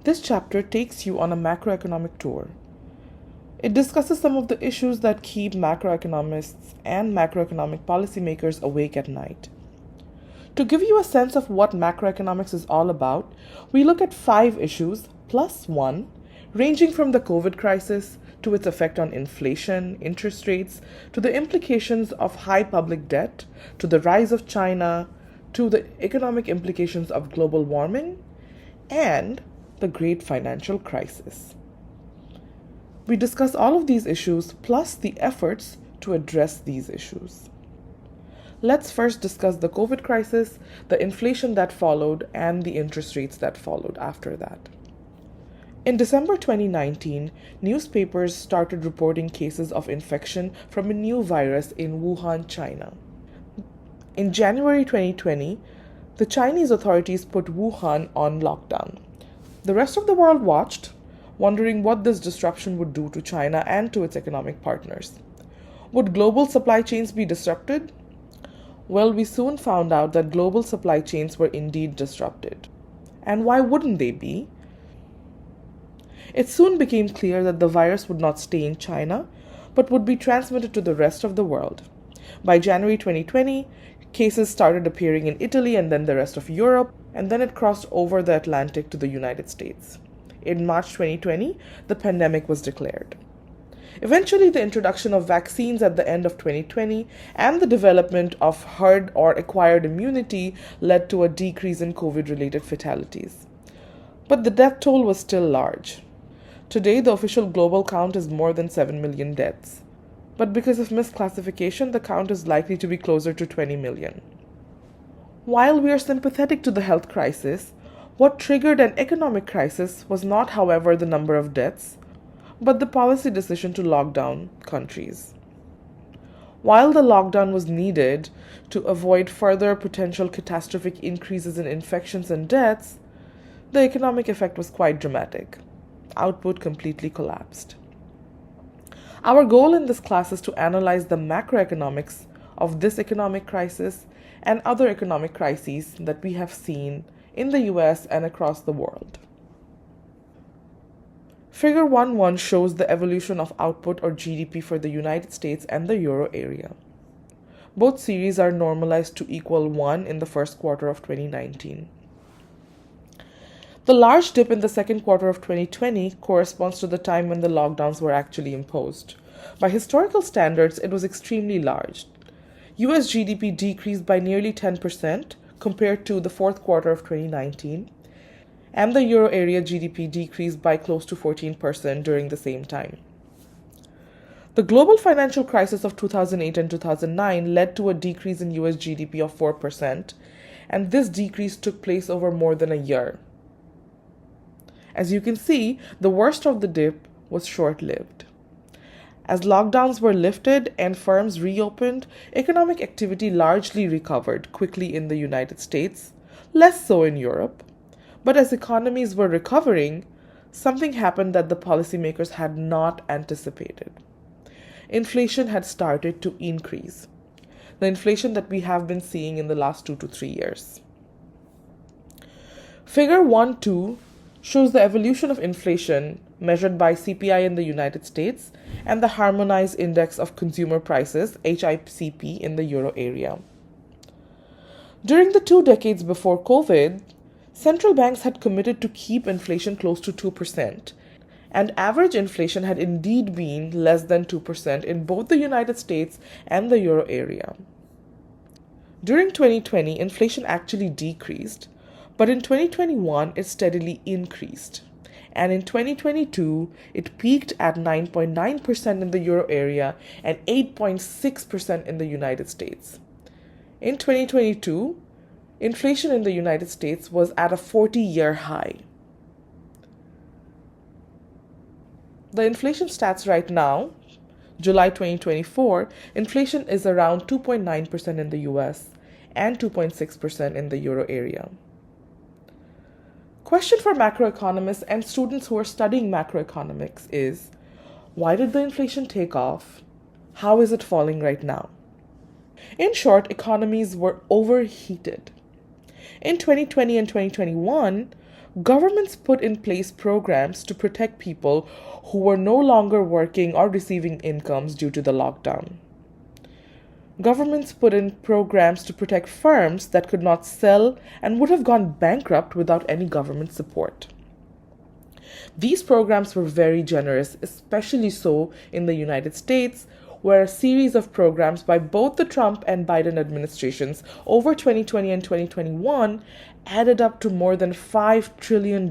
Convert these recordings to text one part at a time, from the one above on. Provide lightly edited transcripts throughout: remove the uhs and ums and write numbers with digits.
This chapter takes you on a macroeconomic tour. It discusses some of the issues that keep macroeconomists and macroeconomic policymakers awake at night. To give you a sense of what macroeconomics is all about, we look at 5 issues plus 1, ranging from the COVID crisis to its effect on inflation, interest rates, to the implications of high public debt, to the rise of China, to the economic implications of global warming, and the great financial crisis. We discuss all of these issues plus the efforts to address these issues. Let's first discuss the COVID crisis, the inflation that followed, and the interest rates that followed after that. In December 2019, newspapers started reporting cases of infection from a new virus in Wuhan, China. In January 2020, the Chinese authorities put Wuhan on lockdown. The rest of the world watched, wondering what this disruption would do to China and to its economic partners. Would global supply chains be disrupted? Well, we soon found out that global supply chains were indeed disrupted. And why wouldn't they be? It soon became clear that the virus would not stay in China, but would be transmitted to the rest of the world. By January 2020, cases started appearing in Italy and then the rest of Europe, and then it crossed over the Atlantic to the United States. In March 2020, the pandemic was declared. Eventually, the introduction of vaccines at the end of 2020 and the development of herd or acquired immunity led to a decrease in COVID-related fatalities. But the death toll was still large. Today, the official global count is more than 7 million deaths. But because of misclassification, the count is likely to be closer to 20 million. While we are sympathetic to the health crisis, what triggered an economic crisis was not, however, the number of deaths, but the policy decision to lock down countries. While the lockdown was needed to avoid further potential catastrophic increases in infections and deaths, the economic effect was quite dramatic. Output completely collapsed. Our goal in this class is to analyze the macroeconomics of this economic crisis and other economic crises that we have seen in the US and across the world. Figure 1.1 shows the evolution of output or GDP for the United States and the Euro area. Both series are normalized to equal 1 in the first quarter of 2019. The large dip in the second quarter of 2020 corresponds to the time when the lockdowns were actually imposed. By historical standards, it was extremely large. US GDP decreased by nearly 10% compared to the fourth quarter of 2019, and the Euro area GDP decreased by close to 14% during the same time. The global financial crisis of 2008 and 2009 led to a decrease in US GDP of 4%, and this decrease took place over more than a year. As you can see, the worst of the dip was short-lived. As lockdowns were lifted and firms reopened, economic activity largely recovered quickly in the United States, less so in Europe. But as economies were recovering, something happened that the policymakers had not anticipated. Inflation had started to increase. The inflation that we have been seeing in the last 2 to 3 years. Figure 1.2 shows the evolution of inflation measured by CPI in the United States and the Harmonized Index of Consumer Prices, HICP, in the Euro area. During the 2 decades before COVID, central banks had committed to keep inflation close to 2%, and average inflation had indeed been less than 2% in both the United States and the Euro area. During 2020, inflation actually decreased, but in 2021, it steadily increased. And in 2022, it peaked at 9.9% in the Euro area and 8.6% in the United States. In 2022, inflation in the United States was at a 40-year high. The inflation stats right now, July 2024, inflation is around 2.9% in the US and 2.6% in the Euro area. Question for macroeconomists and students who are studying macroeconomics is, why did the inflation take off? How is it falling right now? In short, economies were overheated. In 2020 and 2021, governments put in place programs to protect people who were no longer working or receiving incomes due to the lockdown. Governments put in programs to protect firms that could not sell and would have gone bankrupt without any government support. These programs were very generous, especially so in the United States, where a series of programs by both the Trump and Biden administrations over 2020 and 2021 added up to more than $5 trillion.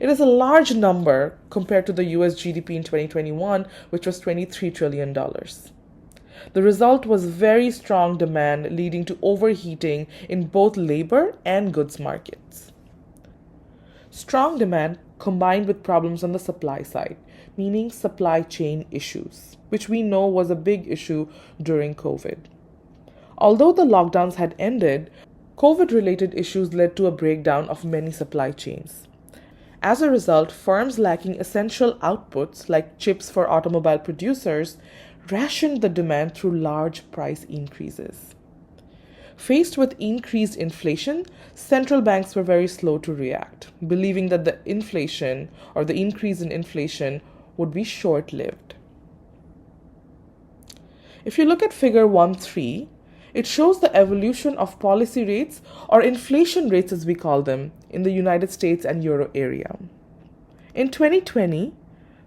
It is a large number compared to the US GDP in 2021, which was $23 trillion. The result was very strong demand, leading to overheating in both labor and goods markets. Strong demand combined with problems on the supply side, meaning supply chain issues, which we know was a big issue during COVID. Although the lockdowns had ended, COVID-related issues led to a breakdown of many supply chains. As a result, firms lacking essential outputs like chips for automobile producers rationed the demand through large price increases. Faced with increased inflation, central banks were very slow to react, believing that the inflation or the increase in inflation would be short-lived. If you look at figure 1.3, it shows the evolution of policy rates or inflation rates as we call them in the United States and Euro area. In 2020,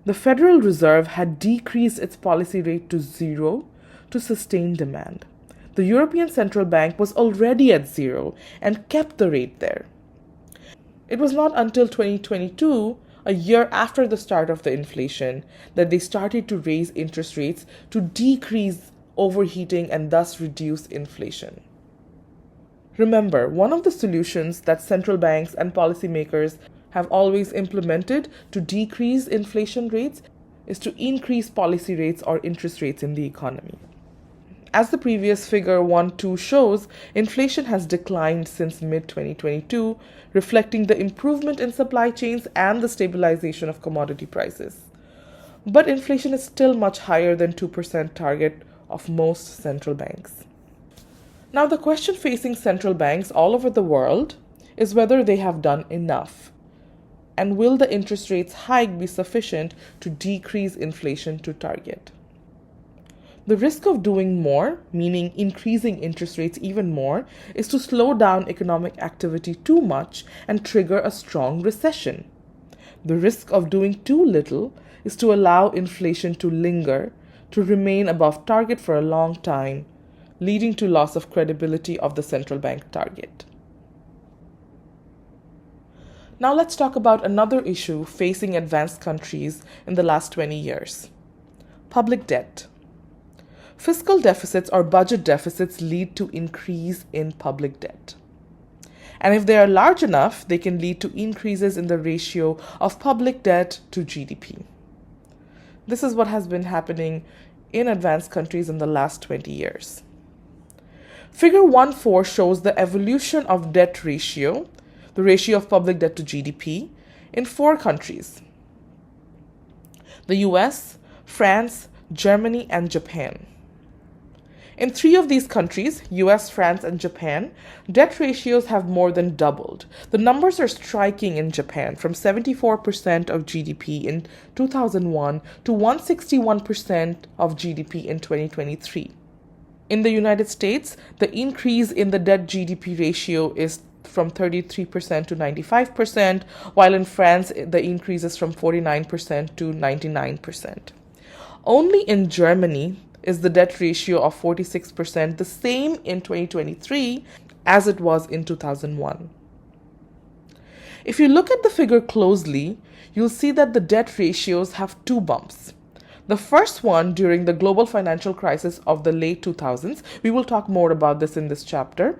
the Federal Reserve had decreased its policy rate to 0 to sustain demand. The European Central Bank was already at 0 and kept the rate there. It was not until 2022, a year after the start of the inflation, that they started to raise interest rates to decrease overheating and thus reduce inflation. Remember, one of the solutions that central banks and policymakers have always implemented to decrease inflation rates is to increase policy rates or interest rates in the economy. As the previous figure 1.2 shows, inflation has declined since mid-2022, reflecting the improvement in supply chains and the stabilization of commodity prices. But inflation is still much higher than 2% target of most central banks. Now, the question facing central banks all over the world is whether they have done enough. And will the interest rates hike be sufficient to decrease inflation to target? The risk of doing more, meaning increasing interest rates even more, is to slow down economic activity too much and trigger a strong recession. The risk of doing too little is to allow inflation to linger, to remain above target for a long time, leading to loss of credibility of the central bank target. Now let's talk about another issue facing advanced countries in the last 20 years. Public debt. Fiscal deficits or budget deficits lead to increase in public debt. And if they are large enough, they can lead to increases in the ratio of public debt to GDP. This is what has been happening in advanced countries in the last 20 years. Figure 1.4 shows the evolution of debt ratio, the ratio of public debt to GDP, in 4 countries: the US, France, Germany, and Japan. In 3 of these countries, US, France, and Japan, debt ratios have more than doubled. The numbers are striking in Japan, from 74% of GDP in 2001 to 161% of GDP in 2023. In the United States, the increase in the debt-GDP ratio is from 33% to 95%, while in France, the increase is from 49% to 99%. Only in Germany is the debt ratio of 46% the same in 2023 as it was in 2001. If you look at the figure closely, you'll see that the debt ratios have 2 bumps. The first one during the global financial crisis of the late 2000s, we will talk more about this in this chapter,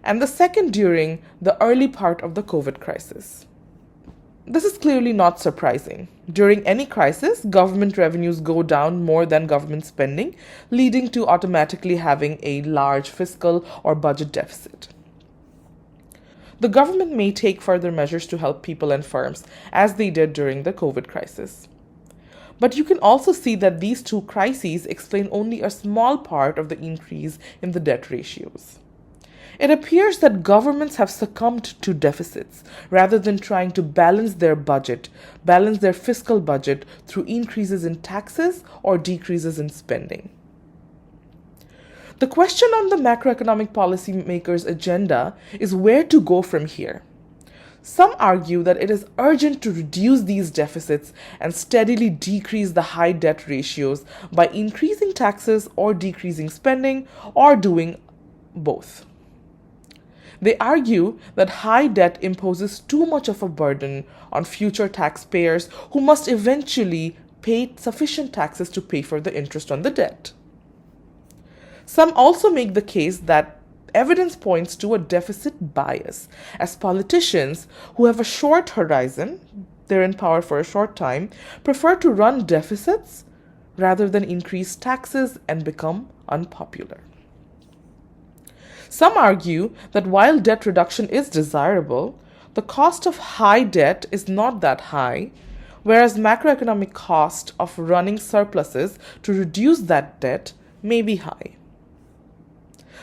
and the second during the early part of the COVID crisis. This is clearly not surprising. During any crisis, government revenues go down more than government spending, leading to automatically having a large fiscal or budget deficit. The government may take further measures to help people and firms, as they did during the COVID crisis. But you can also see that these 2 crises explain only a small part of the increase in the debt ratios. It appears that governments have succumbed to deficits rather than trying to balance their fiscal budget through increases in taxes or decreases in spending. The question on the macroeconomic policymakers' agenda is where to go from here. Some argue that it is urgent to reduce these deficits and steadily decrease the high debt ratios by increasing taxes or decreasing spending or doing both. They argue that high debt imposes too much of a burden on future taxpayers who must eventually pay sufficient taxes to pay for the interest on the debt. Some also make the case that evidence points to a deficit bias, as politicians who have a short horizon, they're in power for a short time, prefer to run deficits rather than increase taxes and become unpopular. Some argue that while debt reduction is desirable, the cost of high debt is not that high, whereas macroeconomic cost of running surpluses to reduce that debt may be high.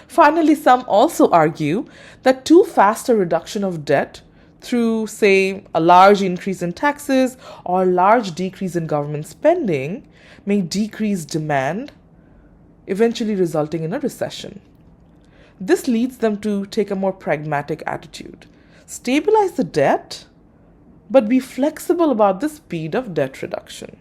Finally, some also argue that too fast a reduction of debt through, say, a large increase in taxes or a large decrease in government spending may decrease demand, eventually resulting in a recession. This leads them to take a more pragmatic attitude. Stabilize the debt, but be flexible about the speed of debt reduction.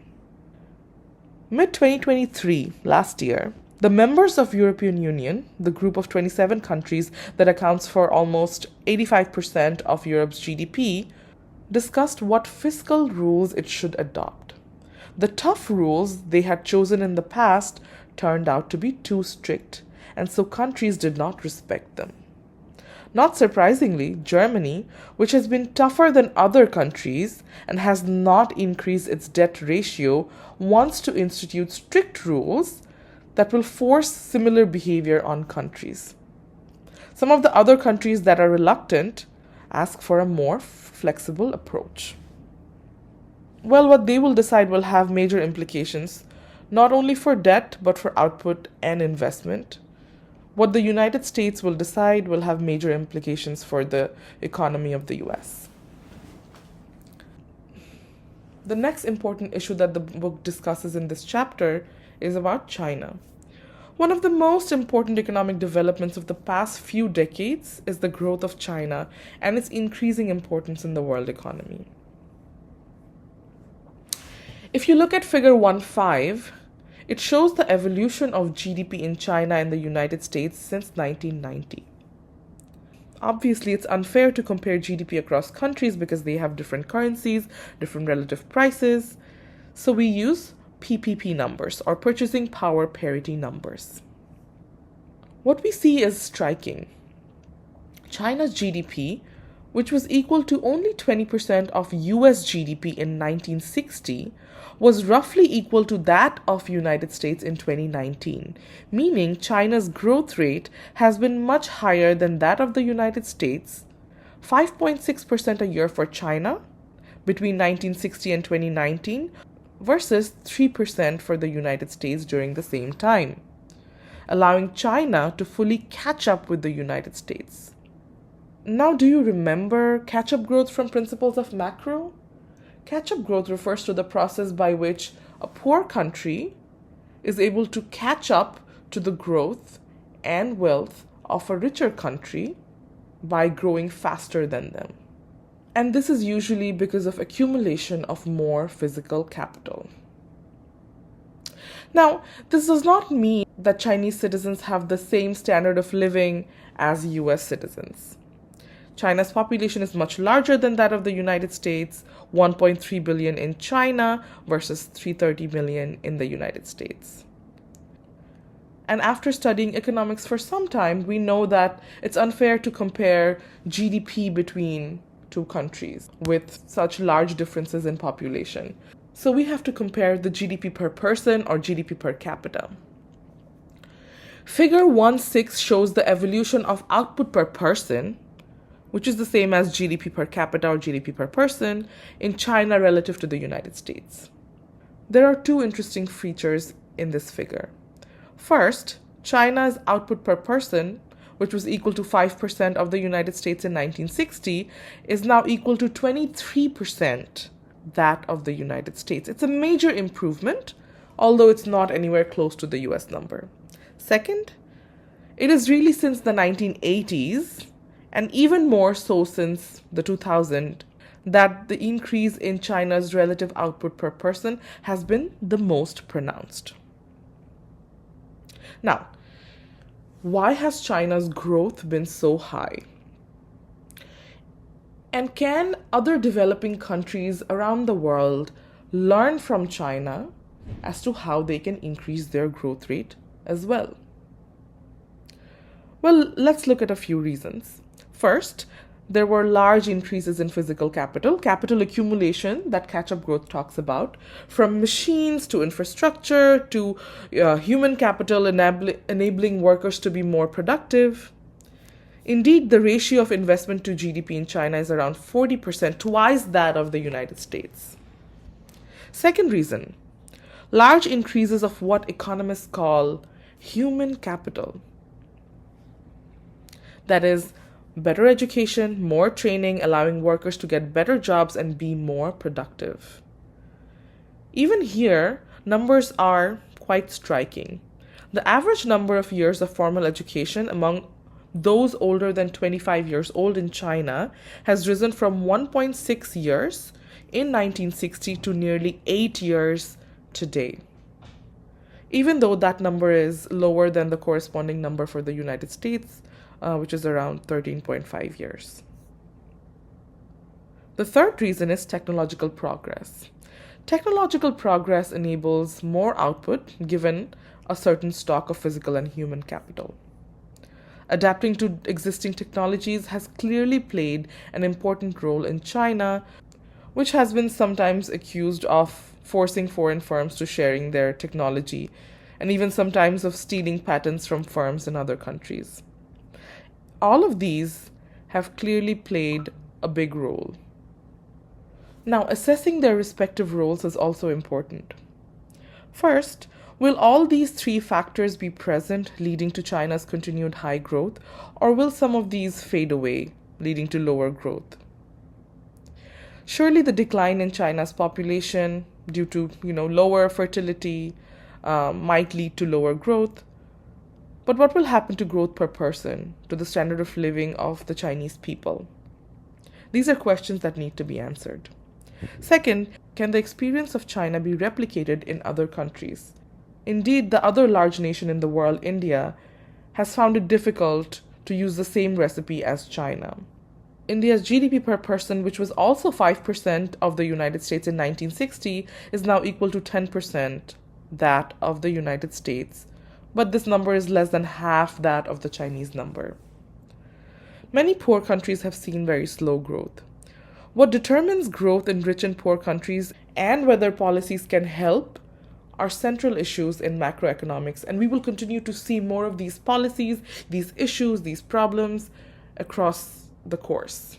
Mid-2023, last year, the members of European Union, the group of 27 countries that accounts for almost 85% of Europe's GDP, discussed what fiscal rules it should adopt. The tough rules they had chosen in the past turned out to be too strict, and so countries did not respect them. Not surprisingly, Germany, which has been tougher than other countries and has not increased its debt ratio, wants to institute strict rules that will force similar behavior on countries. Some of the other countries that are reluctant ask for a more flexible approach. Well, what they will decide will have major implications, not only for debt, but for output and investment. What the United States will decide will have major implications for the economy of the US. The next important issue that the book discusses in this chapter is about China. One of the most important economic developments of the past few decades is the growth of China and its increasing importance in the world economy. If you look at figure 1.5, it shows the evolution of GDP in China and the United States since 1990. Obviously, it's unfair to compare GDP across countries because they have different currencies, different relative prices. So we use PPP numbers, or purchasing power parity numbers. What we see is striking. China's GDP, which was equal to only 20% of US GDP in 1960, was roughly equal to that of United States in 2019, meaning China's growth rate has been much higher than that of the United States, 5.6% a year for China between 1960 and 2019 versus 3% for the United States during the same time, allowing China to fully catch up with the United States. Now, do you remember catch-up growth from principles of macro? Catch-up growth refers to the process by which a poor country is able to catch up to the growth and wealth of a richer country by growing faster than them. And this is usually because of accumulation of more physical capital. Now, this does not mean that Chinese citizens have the same standard of living as US citizens. China's population is much larger than that of the United States, 1.3 billion in China versus 330 million in the United States. And after studying economics for some time, we know that it's unfair to compare GDP between two countries with such large differences in population. So we have to compare the GDP per person or GDP per capita. Figure 1.6 shows the evolution of output per person, which is the same as GDP per capita or GDP per person, in China relative to the United States. There are two interesting features in this figure. First, China's output per person which was equal to 5% of the United States in 1960, is now equal to 23% that of the United States. It's a major improvement, although it's not anywhere close to the US number. Second, it is really since the 1980s, and even more so since the 2000s, that the increase in China's relative output per person has been the most pronounced. Now, why has China's growth been so high? And can other developing countries around the world learn from China as to how they can increase their growth rate as well? Well, let's look at a few reasons. First, there were large increases in physical capital accumulation that catch-up growth talks about, from machines to infrastructure to human capital enabling workers to be more productive. Indeed, the ratio of investment to GDP in China is around 40%, twice that of the United States. Second reason, large increases of what economists call human capital. That is, better education, more training, allowing workers to get better jobs and be more productive. Even here, numbers are quite striking. The average number of years of formal education among those older than 25 years old in China has risen from 1.6 years in 1960 to nearly 8 years today, even though that number is lower than the corresponding number for the United States, which is around 13.5 years. The third reason is technological progress. Technological progress enables more output given a certain stock of physical and human capital. Adapting to existing technologies has clearly played an important role in China, which has been sometimes accused of forcing foreign firms to sharing their technology, and even sometimes of stealing patents from firms in other countries. All of these have clearly played a big role. Now, assessing their respective roles is also important. First, will all these three factors be present, leading to China's continued high growth, or will some of these fade away, leading to lower growth? Surely the decline in China's population due to lower fertility might lead to lower growth. But what will happen to growth per person, to the standard of living of the Chinese people? These are questions that need to be answered. Second, can the experience of China be replicated in other countries? Indeed, the other large nation in the world, India, has found it difficult to use the same recipe as China. India's GDP per person, which was also 5% of the United States in 1960, is now equal to 10% that of the United States. But this number is less than half that of the Chinese number. Many poor countries have seen very slow growth. What determines growth in rich and poor countries and whether policies can help are central issues in macroeconomics, and we will continue to see more of these policies, these issues, these problems across the course.